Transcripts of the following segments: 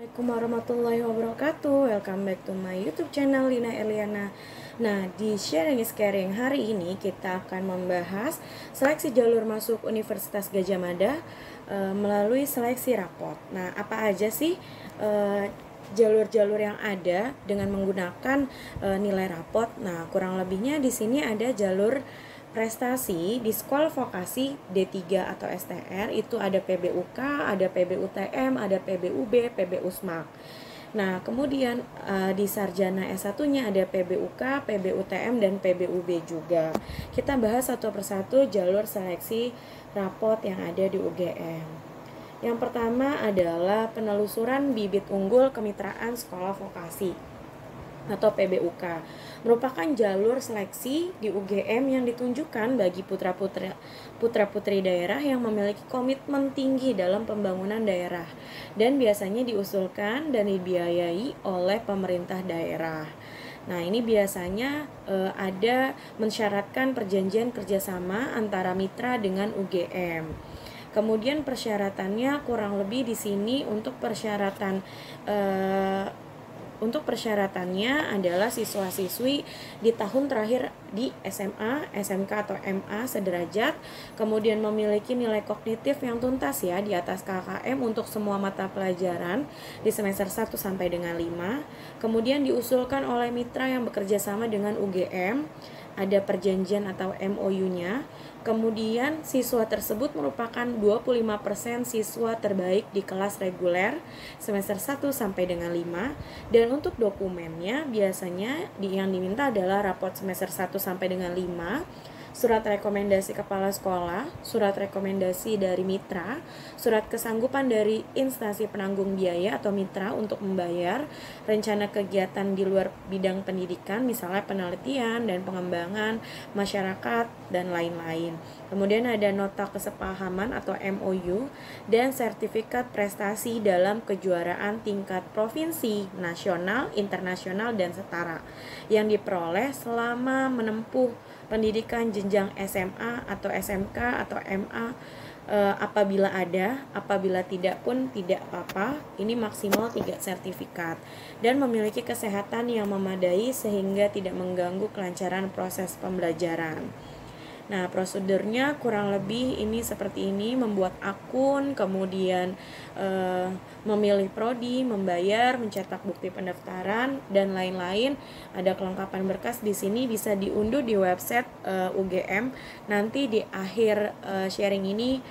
Assalamualaikum warahmatullahi wabarakatuh. Welcome back to my YouTube channel Lina Eliana. Nah, di sharing is caring hari ini kita akan membahas seleksi jalur masuk Universitas Gadjah Mada melalui seleksi rapot. Nah, apa aja sih jalur-jalur yang ada dengan menggunakan nilai rapot? Nah, kurang lebihnya di sini ada jalur prestasi di sekolah vokasi D3 atau STR, itu ada PBUK, ada PBUTM, ada PBUB, PBUSMAK. Nah, kemudian di sarjana S1-nya ada PBUK, PBUTM, dan PBUB juga. Kita bahas satu persatu jalur seleksi rapot yang ada di UGM. Yang pertama adalah penelusuran bibit unggul kemitraan sekolah vokasi atau PBUK, merupakan jalur seleksi di UGM yang ditunjukkan bagi putra-putri daerah yang memiliki komitmen tinggi dalam pembangunan daerah dan biasanya diusulkan dan dibiayai oleh pemerintah daerah. Nah, ini biasanya ada mensyaratkan perjanjian kerjasama antara mitra dengan UGM. Kemudian persyaratannya kurang lebih di sini untuk persyaratannya adalah siswa-siswi di tahun terakhir di SMA, SMK atau MA sederajat, kemudian memiliki nilai kognitif yang tuntas ya di atas KKM untuk semua mata pelajaran di semester 1 sampai dengan 5. Kemudian diusulkan oleh mitra yang bekerja sama dengan UGM, ada perjanjian atau MOU-nya. Kemudian siswa tersebut merupakan 25% siswa terbaik di kelas reguler semester 1 sampai dengan 5. Dan untuk dokumennya biasanya yang diminta adalah raport semester 1 sampai dengan 5, surat rekomendasi kepala sekolah, surat rekomendasi dari mitra, surat kesanggupan dari instansi penanggung biaya atau mitra untuk membayar, rencana kegiatan di luar bidang pendidikan, misalnya penelitian dan pengembangan masyarakat, dan lain-lain. Kemudian ada nota kesepahaman atau MOU dan sertifikat prestasi dalam kejuaraan tingkat provinsi, nasional, internasional, dan setara yang diperoleh selama menempuh pendidikan jenjang SMA atau SMK atau MA, apabila ada, apabila tidak pun tidak apa-apa. Ini maksimal 3 sertifikat dan memiliki kesehatan yang memadai sehingga tidak mengganggu kelancaran proses pembelajaran. Nah, prosedurnya kurang lebih ini seperti ini: membuat akun, kemudian memilih prodi, membayar, mencetak bukti pendaftaran, dan lain-lain. Ada kelengkapan berkas di sini, bisa diunduh di website UGM. Nanti di akhir sharing ini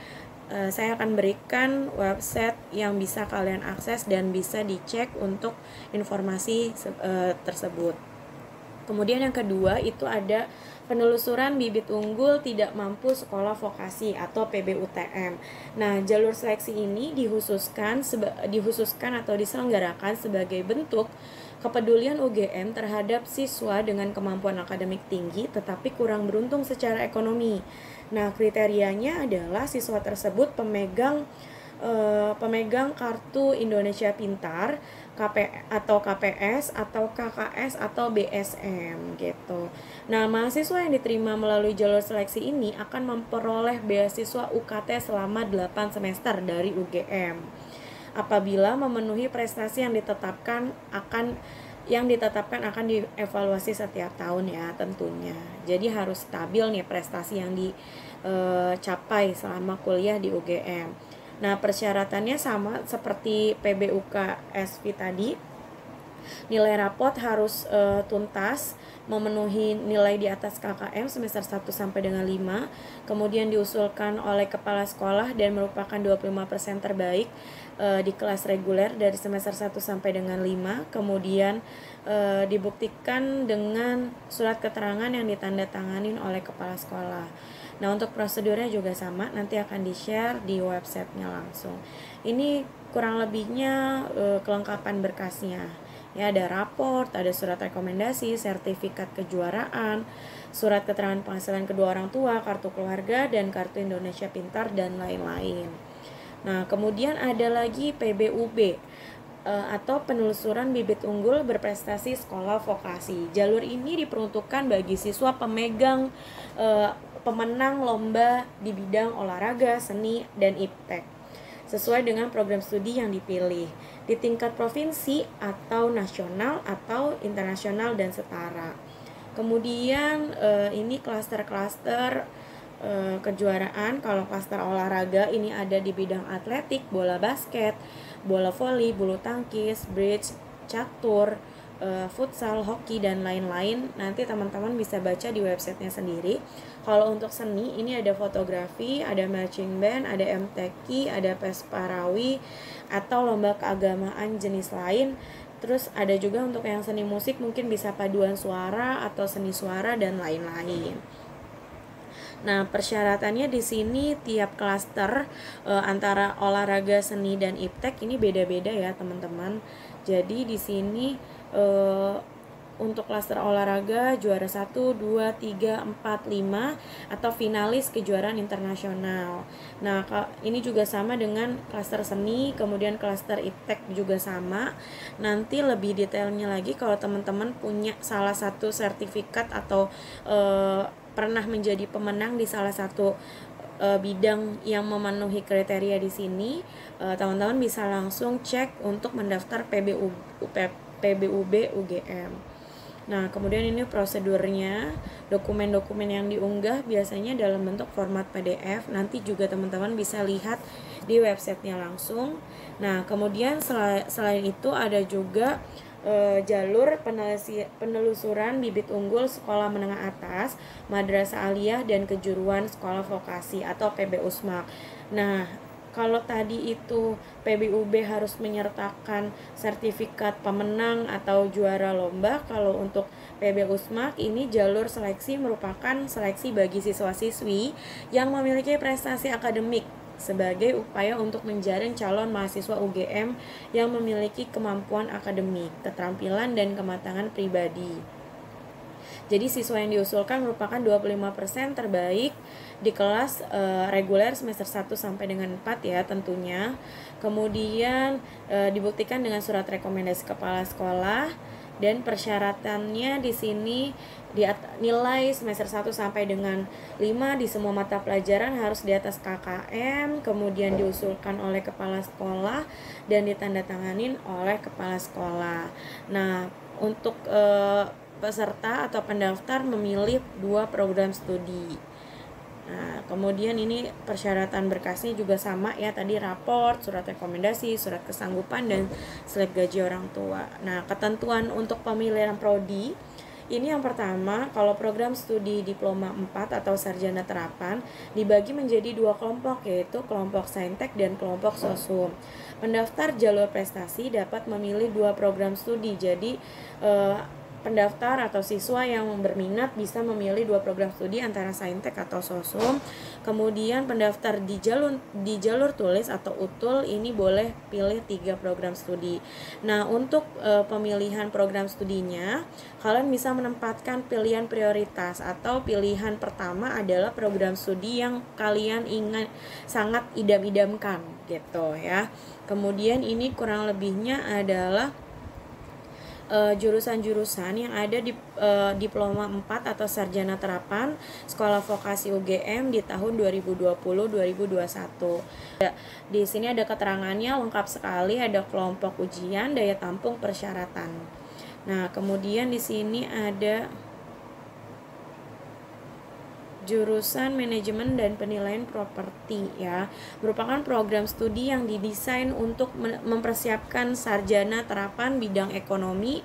saya akan berikan website yang bisa kalian akses dan bisa dicek untuk informasi tersebut. Kemudian yang kedua itu ada penelusuran bibit unggul tidak mampu sekolah vokasi atau PBUTM. Nah, jalur seleksi ini dihususkan atau diselenggarakan sebagai bentuk kepedulian UGM terhadap siswa dengan kemampuan akademik tinggi tetapi kurang beruntung secara ekonomi. Nah, kriterianya adalah siswa tersebut pemegang kartu Indonesia Pintar, KPS atau KKS atau BSM gitu. Nah, mahasiswa yang diterima melalui jalur seleksi ini akan memperoleh beasiswa UKT selama 8 semester dari UGM. Apabila memenuhi prestasi yang ditetapkan akan dievaluasi setiap tahun ya tentunya. Jadi harus stabil nih prestasi yang dicapai selama kuliah di UGM. Nah, persyaratannya sama seperti PBUK-SV tadi. Nilai rapot harus tuntas, memenuhi nilai di atas KKM semester 1 sampai dengan 5, kemudian diusulkan oleh kepala sekolah dan merupakan 25% terbaik di kelas reguler dari semester 1 sampai dengan 5, kemudian dibuktikan dengan surat keterangan yang ditandatanganin oleh kepala sekolah. Nah, untuk prosedurnya juga sama, nanti akan di-share di websitenya langsung. Ini kurang lebihnya kelengkapan berkasnya. Ya, ada raport, ada surat rekomendasi, sertifikat kejuaraan, surat keterangan penghasilan kedua orang tua, kartu keluarga, dan kartu Indonesia Pintar, dan lain-lain. Nah, kemudian ada lagi PBUB atau penelusuran bibit unggul berprestasi sekolah vokasi. Jalur ini diperuntukkan bagi siswa pemenang lomba di bidang olahraga, seni, dan iptek sesuai dengan program studi yang dipilih. di tingkat provinsi atau nasional atau internasional dan setara. Kemudian ini klaster-klaster kejuaraan. Kalau klaster olahraga ini ada di bidang atletik, bola basket, bola voli, bulu tangkis, bridge, catur, futsal, hoki, dan lain-lain. Nanti teman-teman bisa baca di websitenya sendiri. Kalau untuk seni ini ada fotografi, ada marching band, ada MTQ, ada Pesparawi atau lomba keagamaan jenis lain. Terus ada juga untuk yang seni musik, mungkin bisa paduan suara atau seni suara dan lain-lain. Nah, persyaratannya di sini tiap klaster antara olahraga, seni, dan iptek ini beda-beda ya, teman-teman. Jadi di sini untuk klaster olahraga juara 1, 2, 3, 4, 5 atau finalis kejuaraan internasional. Nah, ini juga sama dengan klaster seni, kemudian klaster iptek juga sama. Nanti lebih detailnya lagi kalau teman-teman punya salah satu sertifikat atau pernah menjadi pemenang di salah satu bidang yang memenuhi kriteria di sini, teman-teman bisa langsung cek untuk mendaftar PBUB UGM. Nah, kemudian ini prosedurnya, dokumen-dokumen yang diunggah biasanya dalam bentuk format PDF. Nanti juga teman-teman bisa lihat di websitenya langsung. Nah, kemudian selain itu ada juga jalur penelusuran bibit unggul sekolah menengah atas, madrasah aliyah, dan kejuruan sekolah vokasi atau PB-USMAK. Nah, kalau tadi itu PBUB harus menyertakan sertifikat pemenang atau juara lomba, kalau untuk PB-USMAK ini jalur seleksi merupakan seleksi bagi siswa-siswi yang memiliki prestasi akademik sebagai upaya untuk menjaring calon mahasiswa UGM yang memiliki kemampuan akademik, keterampilan, dan kematangan pribadi. Jadi siswa yang diusulkan merupakan 25% terbaik di kelas reguler semester 1 sampai dengan 4 ya tentunya. Kemudian dibuktikan dengan surat rekomendasi kepala sekolah, dan persyaratannya di sini nilai semester 1 sampai dengan 5 di semua mata pelajaran harus di atas KKM, kemudian diusulkan oleh kepala sekolah dan ditandatanganin oleh kepala sekolah. Nah, untuk peserta atau pendaftar memilih 2 program studi. Nah, kemudian ini persyaratan berkasnya juga sama ya, tadi raport, surat rekomendasi, surat kesanggupan, dan slip gaji orang tua. Nah, ketentuan untuk pemilihan prodi ini yang pertama, kalau program studi diploma 4 atau sarjana terapan dibagi menjadi 2 kelompok, yaitu kelompok saintek dan kelompok sosum. Pendaftar jalur prestasi dapat memilih 2 program studi. Jadi pendaftar atau siswa yang berminat bisa memilih 2 program studi antara saintek atau sosum. Kemudian pendaftar di jalur tulis atau utul ini boleh pilih 3 program studi. Nah, untuk pemilihan program studinya, kalian bisa menempatkan pilihan prioritas atau pilihan pertama adalah program studi yang kalian sangat idam-idamkan gitu ya. Kemudian ini kurang lebihnya adalah jurusan-jurusan yang ada di diploma 4 atau sarjana terapan sekolah vokasi UGM di tahun 2020-2021. Di sini ada keterangannya lengkap sekali, ada kelompok ujian, daya tampung, persyaratan. Nah, kemudian di sini ada jurusan manajemen dan penilaian properti ya, merupakan program studi yang didesain untuk mempersiapkan sarjana terapan bidang ekonomi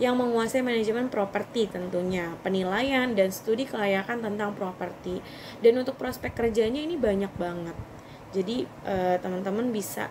yang menguasai manajemen properti tentunya, penilaian dan studi kelayakan tentang properti. Dan untuk prospek kerjanya ini banyak banget. Jadi teman-teman bisa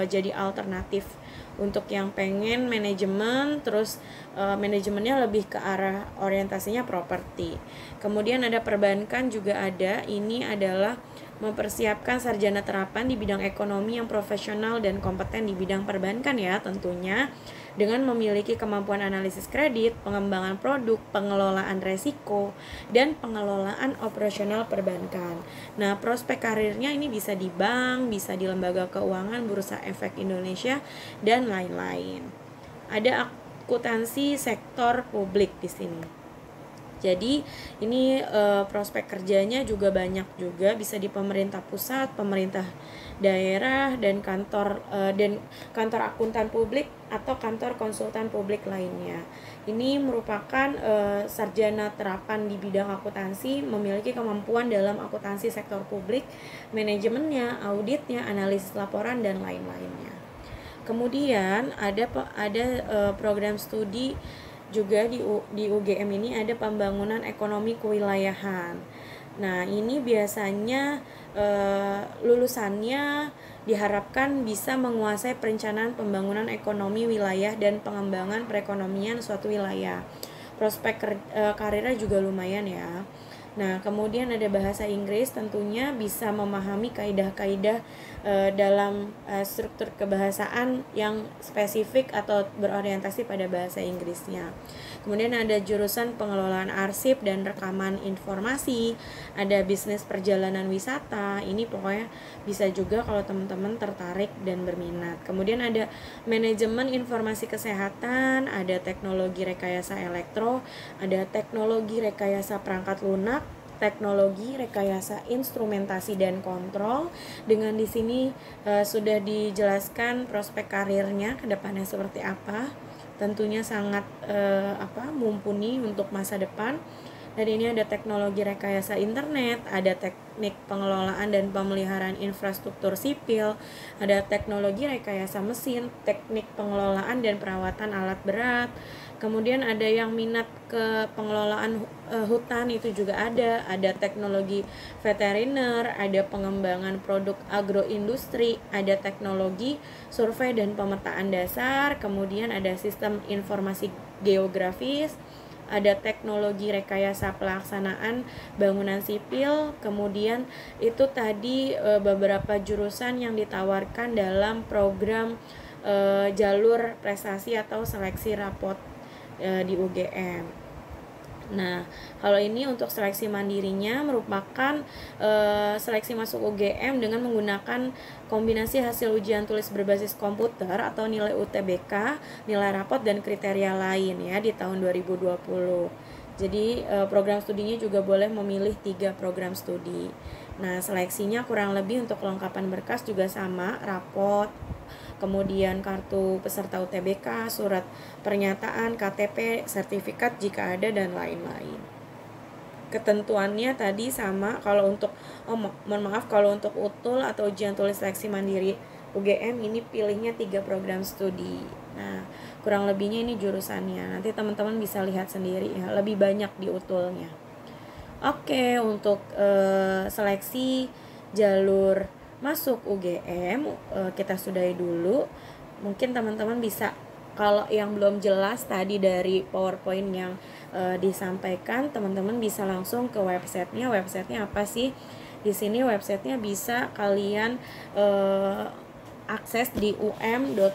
jadi alternatif untuk yang pengen manajemen, terus manajemennya lebih ke arah orientasinya properti. Kemudian ada perbankan juga ada, ini adalah mempersiapkan sarjana terapan di bidang ekonomi yang profesional dan kompeten di bidang perbankan ya tentunya, dengan memiliki kemampuan analisis kredit, pengembangan produk, pengelolaan resiko, dan pengelolaan operasional perbankan. Nah, prospek karirnya ini bisa di bank, bisa di lembaga keuangan, Bursa Efek Indonesia, dan lain-lain. Ada akuntansi sektor publik di sini. Jadi ini prospek kerjanya juga banyak juga, bisa di pemerintah pusat, pemerintah daerah, dan kantor akuntan publik atau kantor konsultan publik lainnya. Ini merupakan sarjana terapan di bidang akuntansi, memiliki kemampuan dalam akuntansi sektor publik, manajemennya, auditnya, analisis laporan, dan lain-lainnya. Kemudian ada program studi juga di UGM ini, ada pembangunan ekonomi kewilayahan. Nah, ini biasanya lulusannya diharapkan bisa menguasai perencanaan pembangunan ekonomi wilayah dan pengembangan perekonomian suatu wilayah. Prospek karirnya juga lumayan ya. Nah, kemudian ada bahasa Inggris, tentunya bisa memahami kaidah-kaidah dalam struktur kebahasaan yang spesifik atau berorientasi pada bahasa Inggrisnya. Kemudian ada jurusan pengelolaan arsip dan rekaman informasi, ada bisnis perjalanan wisata. Ini pokoknya bisa juga kalau teman-teman tertarik dan berminat. Kemudian ada manajemen informasi kesehatan, ada teknologi rekayasa elektro, ada teknologi rekayasa perangkat lunak, teknologi rekayasa instrumentasi dan kontrol. Dengan di sini sudah dijelaskan prospek karirnya ke depannya seperti apa. Tentunya sangat mumpuni untuk masa depan. Dan ini ada teknologi rekayasa internet, ada teknik pengelolaan dan pemeliharaan infrastruktur sipil, ada teknologi rekayasa mesin, teknik pengelolaan dan perawatan alat berat. Kemudian ada yang minat ke pengelolaan hutan, itu juga ada teknologi veteriner, ada pengembangan produk agroindustri, ada teknologi survei dan pemetaan dasar, kemudian ada sistem informasi geografis, ada teknologi rekayasa pelaksanaan bangunan sipil. Kemudian itu tadi beberapa jurusan yang ditawarkan dalam program jalur prestasi atau seleksi rapot di UGM. Nah, kalau ini untuk seleksi mandirinya merupakan seleksi masuk UGM dengan menggunakan kombinasi hasil ujian tulis berbasis komputer atau nilai UTBK, nilai rapot, dan kriteria lain ya di tahun 2020. Jadi program studinya juga boleh memilih 3 program studi. Nah, seleksinya kurang lebih untuk kelengkapan berkas juga sama, rapot, kemudian kartu peserta UTBK, surat pernyataan, KTP, sertifikat jika ada, dan lain-lain. Ketentuannya tadi sama. Kalau untuk kalau untuk UTUL atau ujian tulis seleksi mandiri UGM ini pilihnya 3 program studi. Nah, kurang lebihnya ini jurusannya. Nanti teman-teman bisa lihat sendiri ya, lebih banyak di UTULnya. Oke, untuk seleksi jalur masuk UGM kita sudahi dulu. Mungkin teman-teman bisa, kalau yang belum jelas tadi dari PowerPoint yang disampaikan, teman-teman bisa langsung ke websitenya. Websitenya apa sih? Di sini websitenya bisa kalian akses di um.ugm.ac.id.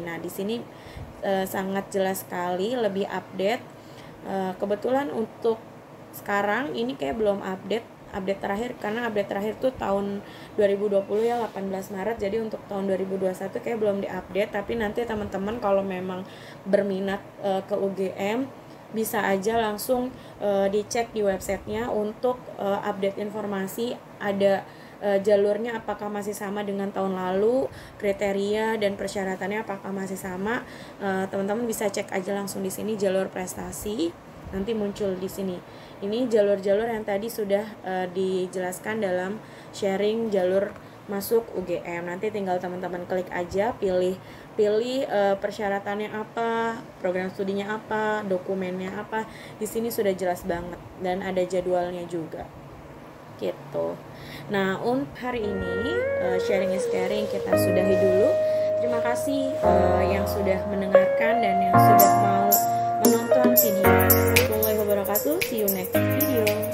Nah, di sini sangat jelas sekali, lebih update. Kebetulan untuk sekarang ini kayak belum update terakhir, karena update terakhir tuh tahun 2020 ya, 18 Maret. Jadi untuk tahun 2021 kayak belum diupdate. Tapi nanti teman-teman kalau memang berminat ke UGM bisa aja langsung dicek di websitenya untuk update informasi. Ada jalurnya apakah masih sama dengan tahun lalu, kriteria dan persyaratannya apakah masih sama. Teman-teman bisa cek aja langsung di sini, jalur prestasi nanti muncul di sini. Ini jalur-jalur yang tadi sudah dijelaskan dalam sharing jalur masuk UGM. Nanti tinggal teman-teman klik aja, pilih persyaratannya apa, program studinya apa, dokumennya apa. Di sini sudah jelas banget dan ada jadwalnya juga. Gitu. Nah, untuk hari ini sharing is caring kita sudahi dulu. Terima kasih yang sudah mendengarkan dan yang sudah mau menonton video. Assalamualaikum warahmatullahi wabarakatuh. See you next video.